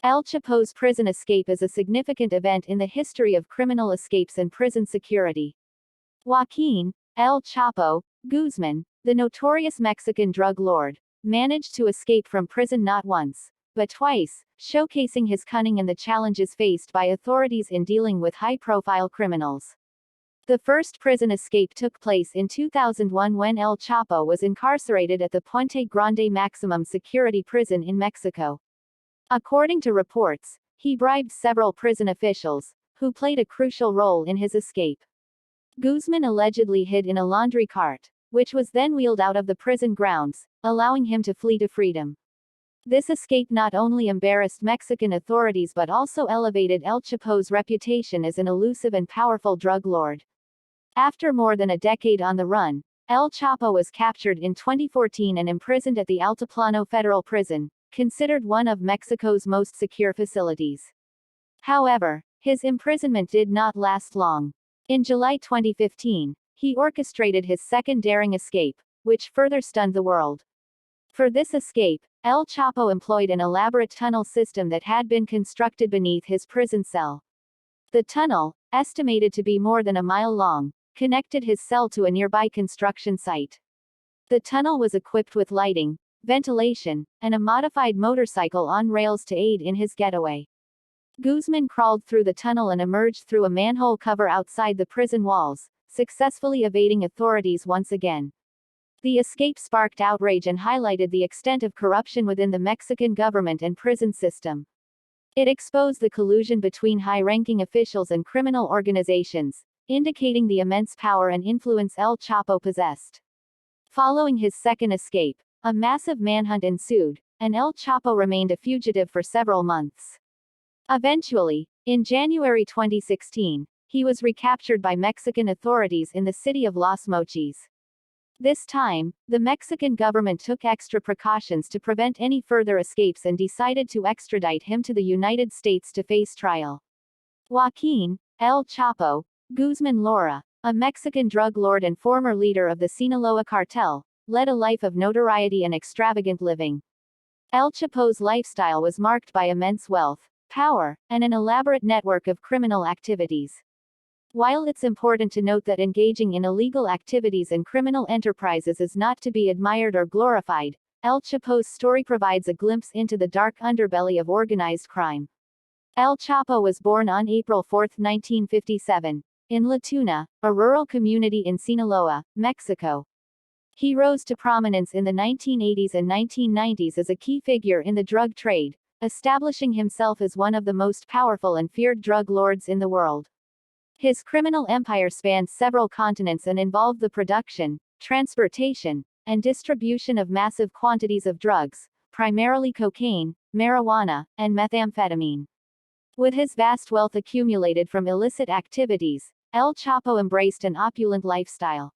El Chapo's prison escape is a significant event in the history of criminal escapes and prison security. Joaquin El Chapo Guzman, the notorious Mexican drug lord, managed to escape from prison not once, but twice, showcasing his cunning and the challenges faced by authorities in dealing with high-profile criminals. The first prison escape took place in 2001 when El Chapo was incarcerated at the Puente Grande maximum security prison in Mexico. According to reports, he bribed several prison officials, who played a crucial role in his escape. Guzman allegedly hid in a laundry cart, which was then wheeled out of the prison grounds, allowing him to flee to freedom. This escape not only embarrassed Mexican authorities but also elevated El Chapo's reputation as an elusive and powerful drug lord. After more than a decade on the run, El Chapo was captured in 2014 and imprisoned at the Altiplano Federal Prison, considered one of Mexico's most secure facilities. However, his imprisonment did not last long. In July 2015, he orchestrated his second daring escape, which further stunned the world. For this escape, El Chapo employed an elaborate tunnel system that had been constructed beneath his prison cell. The tunnel, estimated to be more than a mile long, connected his cell to a nearby construction site. The tunnel was equipped with lighting, ventilation, and a modified motorcycle on rails to aid in his getaway. Guzman crawled through the tunnel and emerged through a manhole cover outside the prison walls, successfully evading authorities once again. The escape sparked outrage and highlighted the extent of corruption within the Mexican government and prison system. It exposed the collusion between high-ranking officials and criminal organizations, indicating the immense power and influence El Chapo possessed. Following his second escape, a massive manhunt ensued, and El Chapo remained a fugitive for several months. Eventually, in January 2016, he was recaptured by Mexican authorities in the city of Los Mochis. This time, the Mexican government took extra precautions to prevent any further escapes and decided to extradite him to the United States to face trial. Joaquin El Chapo Guzman Lora, a Mexican drug lord and former leader of the Sinaloa cartel, led a life of notoriety and extravagant living. El Chapo's lifestyle was marked by immense wealth, power, and an elaborate network of criminal activities. While it's important to note that engaging in illegal activities and criminal enterprises is not to be admired or glorified, El Chapo's story provides a glimpse into the dark underbelly of organized crime. El Chapo was born on April 4, 1957, in La Tuna, a rural community in Sinaloa, Mexico. He rose to prominence in the 1980s and 1990s as a key figure in the drug trade, establishing himself as one of the most powerful and feared drug lords in the world. His criminal empire spanned several continents and involved the production, transportation, and distribution of massive quantities of drugs, primarily cocaine, marijuana, and methamphetamine. With his vast wealth accumulated from illicit activities, El Chapo embraced an opulent lifestyle.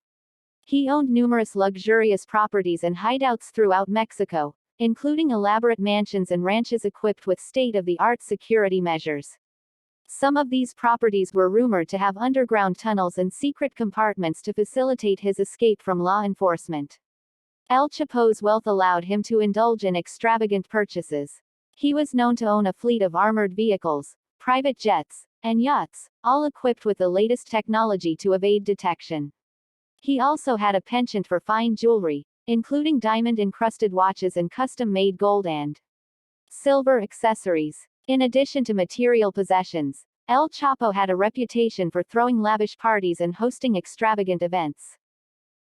He owned numerous luxurious properties and hideouts throughout Mexico, including elaborate mansions and ranches equipped with state-of-the-art security measures. Some of these properties were rumored to have underground tunnels and secret compartments to facilitate his escape from law enforcement. El Chapo's wealth allowed him to indulge in extravagant purchases. He was known to own a fleet of armored vehicles, private jets, and yachts, all equipped with the latest technology to evade detection. He also had a penchant for fine jewelry, including diamond-encrusted watches and custom-made gold and silver accessories. In addition to material possessions, El Chapo had a reputation for throwing lavish parties and hosting extravagant events.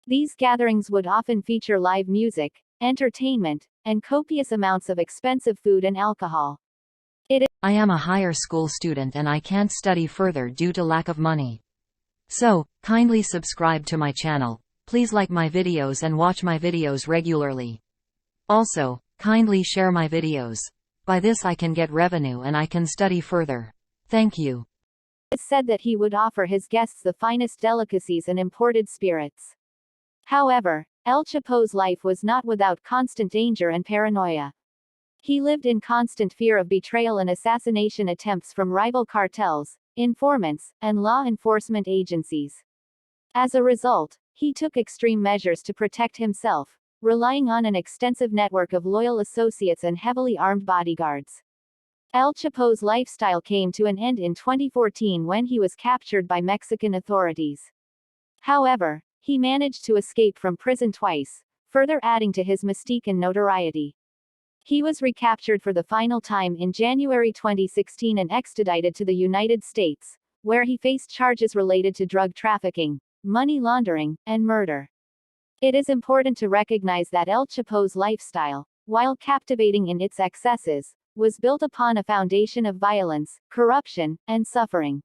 These gatherings would often feature live music, entertainment, and copious amounts of expensive food and alcohol. I am a higher school student and I can't study further due to lack of money. So, kindly subscribe to my channel, please like my videos and watch my videos regularly. Also, kindly share my videos. By this I can get revenue and I can study further. Thank you. It is said that he would offer his guests the finest delicacies and imported spirits. However, El Chapo's life was not without constant danger and paranoia. He lived in constant fear of betrayal and assassination attempts from rival cartels, informants, and law enforcement agencies. As a result, he took extreme measures to protect himself, relying on an extensive network of loyal associates and heavily armed bodyguards. El Chapo's lifestyle came to an end in 2014 when he was captured by Mexican authorities. However, he managed to escape from prison twice, further adding to his mystique and notoriety. He was recaptured for the final time in January 2016 and extradited to the United States, where he faced charges related to drug trafficking, money laundering, and murder. It is important to recognize that El Chapo's lifestyle, while captivating in its excesses, was built upon a foundation of violence, corruption, and suffering.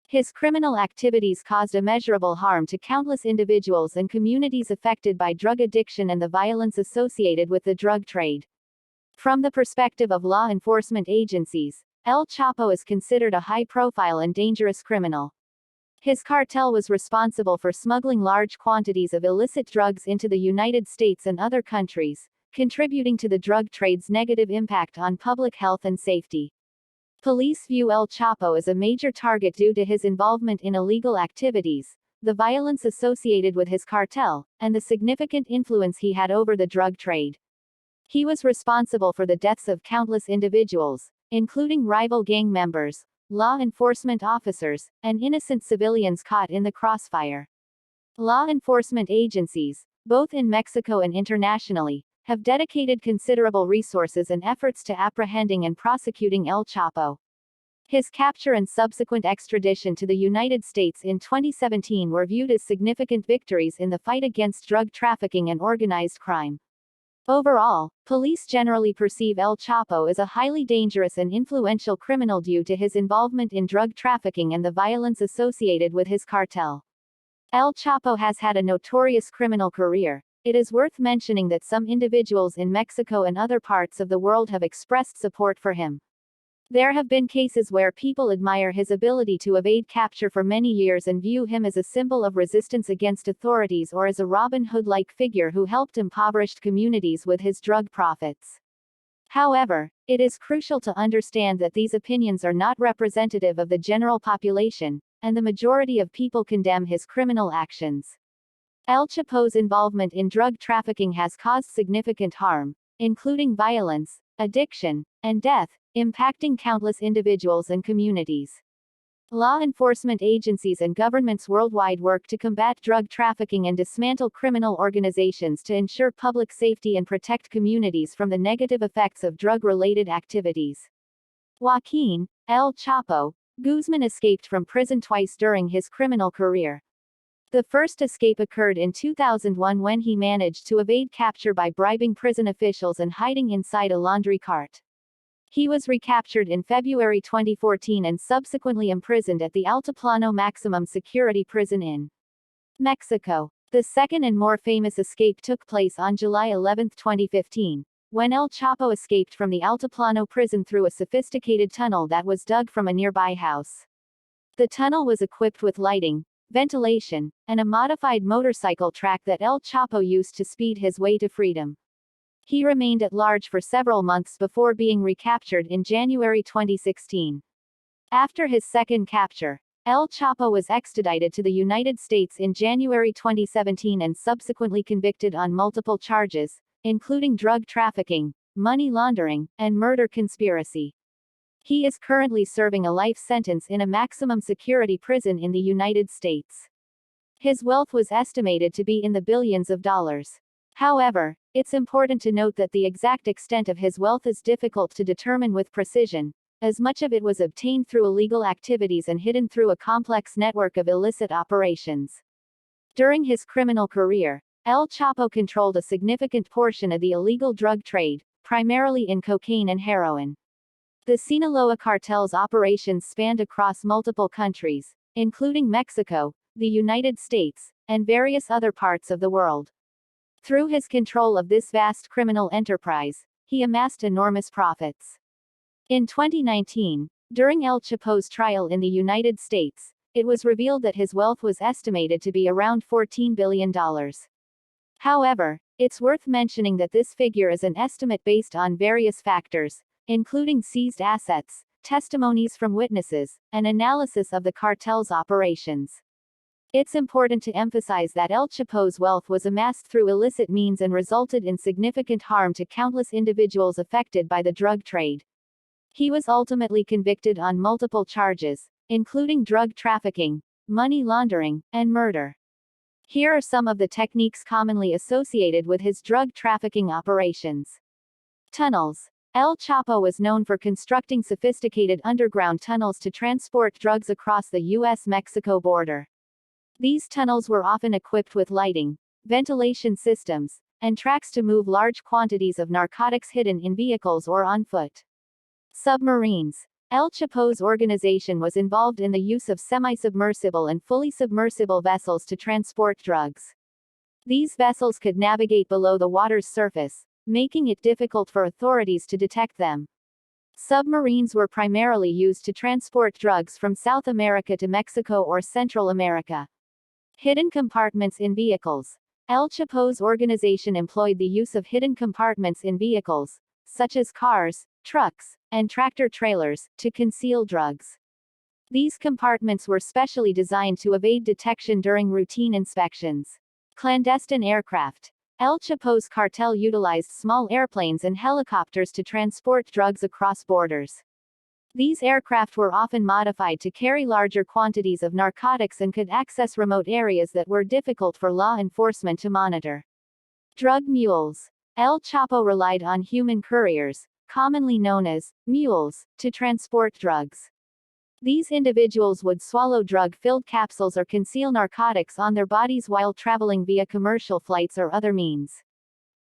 His criminal activities caused immeasurable harm to countless individuals and communities affected by drug addiction and the violence associated with the drug trade. From the perspective of law enforcement agencies, El Chapo is considered a high-profile and dangerous criminal. His cartel was responsible for smuggling large quantities of illicit drugs into the United States and other countries, contributing to the drug trade's negative impact on public health and safety. Police view El Chapo as a major target due to his involvement in illegal activities, the violence associated with his cartel, and the significant influence he had over the drug trade. He was responsible for the deaths of countless individuals, including rival gang members, law enforcement officers, and innocent civilians caught in the crossfire. Law enforcement agencies, both in Mexico and internationally, have dedicated considerable resources and efforts to apprehending and prosecuting El Chapo. His capture and subsequent extradition to the United States in 2017 were viewed as significant victories in the fight against drug trafficking and organized crime. Overall, police generally perceive El Chapo as a highly dangerous and influential criminal due to his involvement in drug trafficking and the violence associated with his cartel. El Chapo has had a notorious criminal career. It is worth mentioning that some individuals in Mexico and other parts of the world have expressed support for him. There have been cases where people admire his ability to evade capture for many years and view him as a symbol of resistance against authorities or as a Robin Hood-like figure who helped impoverished communities with his drug profits. However, it is crucial to understand that these opinions are not representative of the general population, and the majority of people condemn his criminal actions. El Chapo's involvement in drug trafficking has caused significant harm, including violence, addiction, and death, impacting countless individuals and communities. Law enforcement agencies and governments worldwide work to combat drug trafficking and dismantle criminal organizations to ensure public safety and protect communities from the negative effects of drug-related activities. Joaquin El Chapo Guzman escaped from prison twice during his criminal career. The first escape occurred in 2001 when he managed to evade capture by bribing prison officials and hiding inside a laundry cart. He was recaptured in February 2014 and subsequently imprisoned at the Altiplano Maximum Security Prison in Mexico. The second and more famous escape took place on July 11, 2015, when El Chapo escaped from the Altiplano prison through a sophisticated tunnel that was dug from a nearby house. The tunnel was equipped with lighting, ventilation, and a modified motorcycle track that El Chapo used to speed his way to freedom. He remained at large for several months before being recaptured in January 2016. After his second capture, El Chapo was extradited to the United States in January 2017 and subsequently convicted on multiple charges, including drug trafficking, money laundering, and murder conspiracy. He is currently serving a life sentence in a maximum security prison in the United States. His wealth was estimated to be in the billions of dollars. However, it's important to note that the exact extent of his wealth is difficult to determine with precision, as much of it was obtained through illegal activities and hidden through a complex network of illicit operations. During his criminal career, El Chapo controlled a significant portion of the illegal drug trade, primarily in cocaine and heroin. The Sinaloa cartel's operations spanned across multiple countries, including Mexico, the United States, and various other parts of the world. Through his control of this vast criminal enterprise, he amassed enormous profits. In 2019, during El Chapo's trial in the United States, it was revealed that his wealth was estimated to be around $14 billion. However, it's worth mentioning that this figure is an estimate based on various factors, including seized assets, testimonies from witnesses, and analysis of the cartel's operations. It's important to emphasize that El Chapo's wealth was amassed through illicit means and resulted in significant harm to countless individuals affected by the drug trade. He was ultimately convicted on multiple charges, including drug trafficking, money laundering, and murder. Here are some of the techniques commonly associated with his drug trafficking operations. Tunnels. El Chapo was known for constructing sophisticated underground tunnels to transport drugs across the U.S.-Mexico border. These tunnels were often equipped with lighting, ventilation systems, and tracks to move large quantities of narcotics hidden in vehicles or on foot. Submarines. El Chapo's organization was involved in the use of semi-submersible and fully submersible vessels to transport drugs. These vessels could navigate below the water's surface, making it difficult for authorities to detect them. Submarines were primarily used to transport drugs from South America to Mexico or Central America. Hidden compartments in vehicles. El Chapo's organization employed the use of hidden compartments in vehicles, such as cars, trucks, and tractor-trailers, to conceal drugs. These compartments were specially designed to evade detection during routine inspections. Clandestine aircraft. El Chapo's cartel utilized small airplanes and helicopters to transport drugs across borders. These aircraft were often modified to carry larger quantities of narcotics and could access remote areas that were difficult for law enforcement to monitor. Drug mules. El Chapo relied on human couriers, commonly known as mules, to transport drugs. These individuals would swallow drug-filled capsules or conceal narcotics on their bodies while traveling via commercial flights or other means.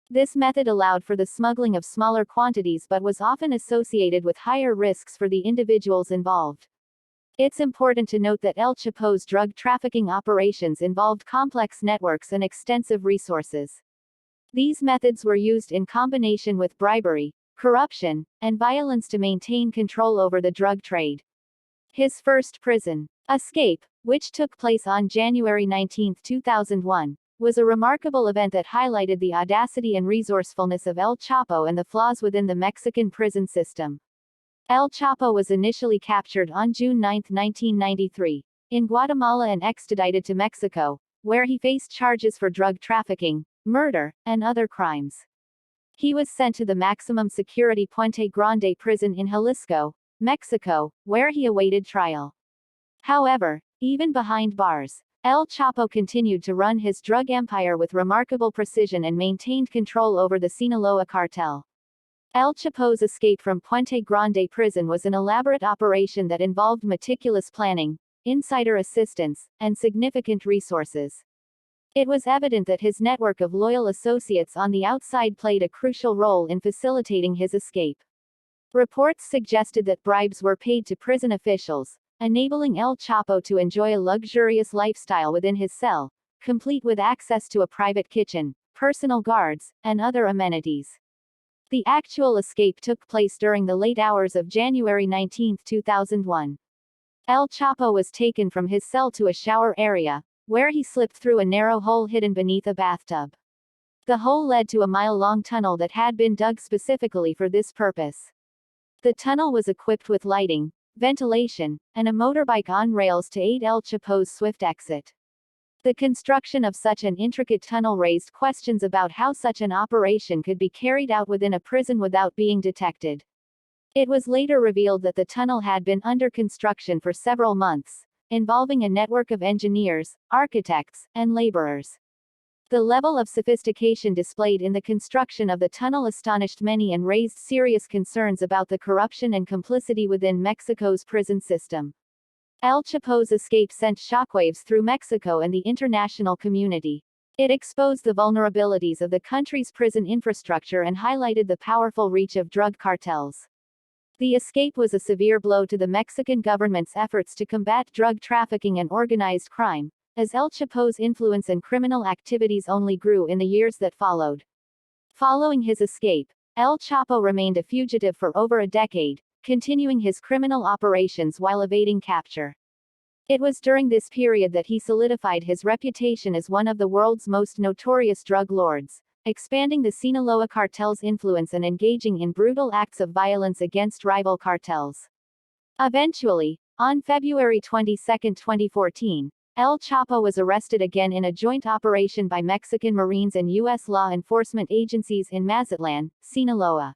This method allowed for the smuggling of smaller quantities but was often associated with higher risks for the individuals involved. It's important to note that El Chapo's drug trafficking operations involved complex networks and extensive resources. These methods were used in combination with bribery, corruption, and violence to maintain control over the drug trade. His first prison escape, which took place on January 19, 2001, was a remarkable event that highlighted the audacity and resourcefulness of El Chapo and the flaws within the Mexican prison system. El Chapo was initially captured on June 9, 1993, in Guatemala and extradited to Mexico, where he faced charges for drug trafficking, murder, and other crimes. He was sent to the maximum security Puente Grande prison in Jalisco, Mexico, where he awaited trial. However, even behind bars, El Chapo continued to run his drug empire with remarkable precision and maintained control over the Sinaloa cartel. El Chapo's escape from Puente Grande prison was an elaborate operation that involved meticulous planning, insider assistance, and significant resources. It was evident that his network of loyal associates on the outside played a crucial role in facilitating his escape. Reports suggested that bribes were paid to prison officials, enabling El Chapo to enjoy a luxurious lifestyle within his cell, complete with access to a private kitchen, personal guards, and other amenities. The actual escape took place during the late hours of January 19, 2001. El Chapo was taken from his cell to a shower area, where he slipped through a narrow hole hidden beneath a bathtub. The hole led to a mile-long tunnel that had been dug specifically for this purpose. The tunnel was equipped with lighting, ventilation, and a motorbike on rails to aid El Chapo's swift exit. The construction of such an intricate tunnel raised questions about how such an operation could be carried out within a prison without being detected. It was later revealed that the tunnel had been under construction for several months, involving a network of engineers, architects, and laborers. The level of sophistication displayed in the construction of the tunnel astonished many and raised serious concerns about the corruption and complicity within Mexico's prison system. El Chapo's escape sent shockwaves through Mexico and the international community. It exposed the vulnerabilities of the country's prison infrastructure and highlighted the powerful reach of drug cartels. The escape was a severe blow to the Mexican government's efforts to combat drug trafficking and organized crime, as El Chapo's influence and criminal activities only grew in the years that followed. Following his escape, El Chapo remained a fugitive for over a decade, continuing his criminal operations while evading capture. It was during this period that he solidified his reputation as one of the world's most notorious drug lords, expanding the Sinaloa cartel's influence and engaging in brutal acts of violence against rival cartels. Eventually, on February 22, 2014, El Chapo was arrested again in a joint operation by Mexican Marines and U.S. law enforcement agencies in Mazatlan, Sinaloa.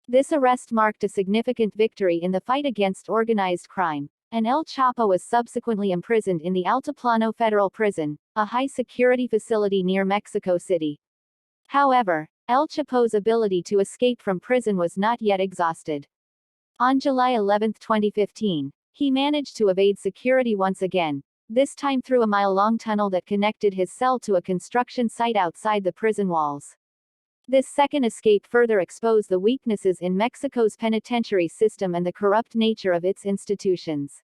This arrest marked a significant victory in the fight against organized crime, and El Chapo was subsequently imprisoned in the Altiplano Federal Prison, a high-security facility near Mexico City. However, El Chapo's ability to escape from prison was not yet exhausted. On July 11, 2015, he managed to evade security once again, this time through a mile-long tunnel that connected his cell to a construction site outside the prison walls. This second escape further exposed the weaknesses in Mexico's penitentiary system and the corrupt nature of its institutions.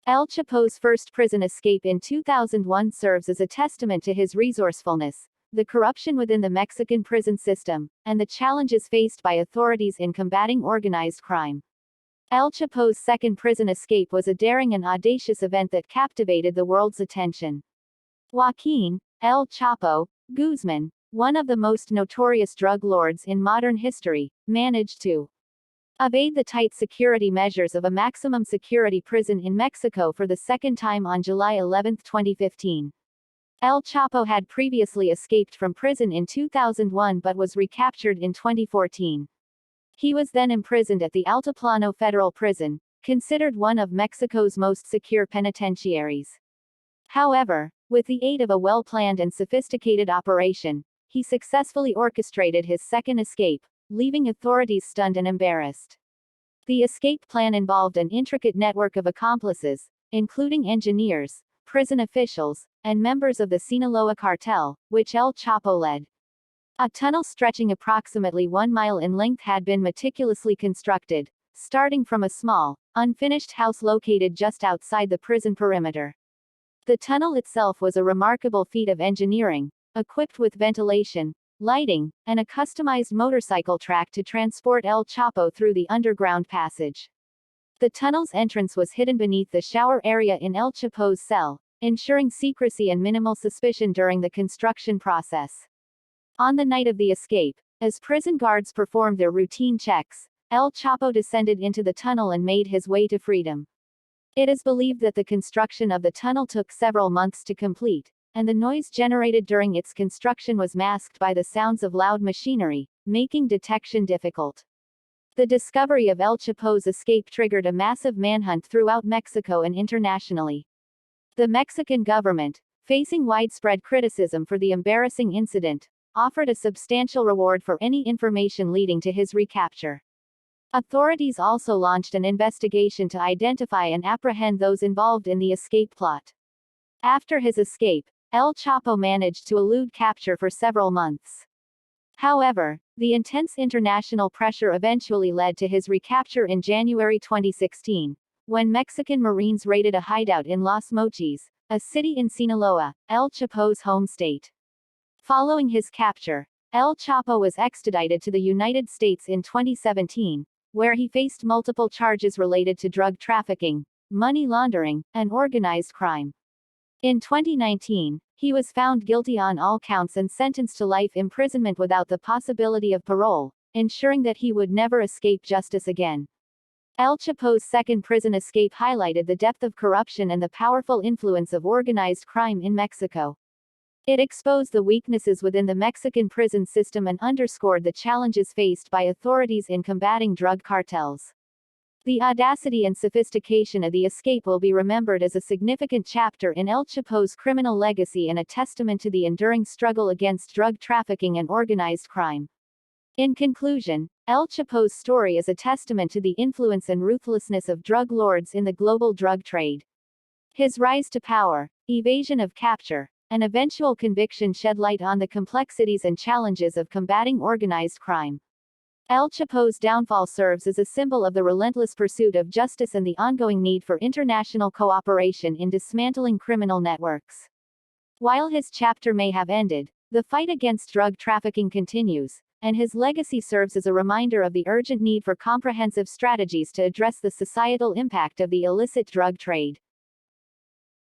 El Chapo's first prison escape in 2001 serves as a testament to his resourcefulness, the corruption within the Mexican prison system, and the challenges faced by authorities in combating organized crime. El Chapo's second prison escape was a daring and audacious event that captivated the world's attention. Joaquin El Chapo Guzman, one of the most notorious drug lords in modern history, managed to evade the tight security measures of a maximum security prison in Mexico for the second time on July 11, 2015. El Chapo had previously escaped from prison in 2001 but was recaptured in 2014. He was then imprisoned at the Altiplano Federal Prison, considered one of Mexico's most secure penitentiaries. However, with the aid of a well-planned and sophisticated operation, he successfully orchestrated his second escape, leaving authorities stunned and embarrassed. The escape plan involved an intricate network of accomplices, including engineers, prison officials, and members of the Sinaloa cartel, which El Chapo led. A tunnel stretching approximately 1 mile in length had been meticulously constructed, starting from a small, unfinished house located just outside the prison perimeter. The tunnel itself was a remarkable feat of engineering, equipped with ventilation, lighting, and a customized motorcycle track to transport El Chapo through the underground passage. The tunnel's entrance was hidden beneath the shower area in El Chapo's cell, ensuring secrecy and minimal suspicion during the construction process. On the night of the escape, as prison guards performed their routine checks, El Chapo descended into the tunnel and made his way to freedom. It is believed that the construction of the tunnel took several months to complete, and the noise generated during its construction was masked by the sounds of loud machinery, making detection difficult. The discovery of El Chapo's escape triggered a massive manhunt throughout Mexico and internationally. The Mexican government, facing widespread criticism for the embarrassing incident, offered a substantial reward for any information leading to his recapture. Authorities also launched an investigation to identify and apprehend those involved in the escape plot. After his escape, El Chapo managed to elude capture for several months. However, the intense international pressure eventually led to his recapture in January 2016, when Mexican Marines raided a hideout in Los Mochis, a city in Sinaloa, El Chapo's home state. Following his capture, El Chapo was extradited to the United States in 2017, where he faced multiple charges related to drug trafficking, money laundering, and organized crime. In 2019, he was found guilty on all counts and sentenced to life imprisonment without the possibility of parole, ensuring that he would never escape justice again. El Chapo's second prison escape highlighted the depth of corruption and the powerful influence of organized crime in Mexico. It exposed the weaknesses within the Mexican prison system and underscored the challenges faced by authorities in combating drug cartels. The audacity and sophistication of the escape will be remembered as a significant chapter in El Chapo's criminal legacy and a testament to the enduring struggle against drug trafficking and organized crime. In conclusion, El Chapo's story is a testament to the influence and ruthlessness of drug lords in the global drug trade. His rise to power, evasion of capture, and eventual conviction shed light on the complexities and challenges of combating organized crime. El Chapo's downfall serves as a symbol of the relentless pursuit of justice and the ongoing need for international cooperation in dismantling criminal networks. While his chapter may have ended, the fight against drug trafficking continues, and his legacy serves as a reminder of the urgent need for comprehensive strategies to address the societal impact of the illicit drug trade.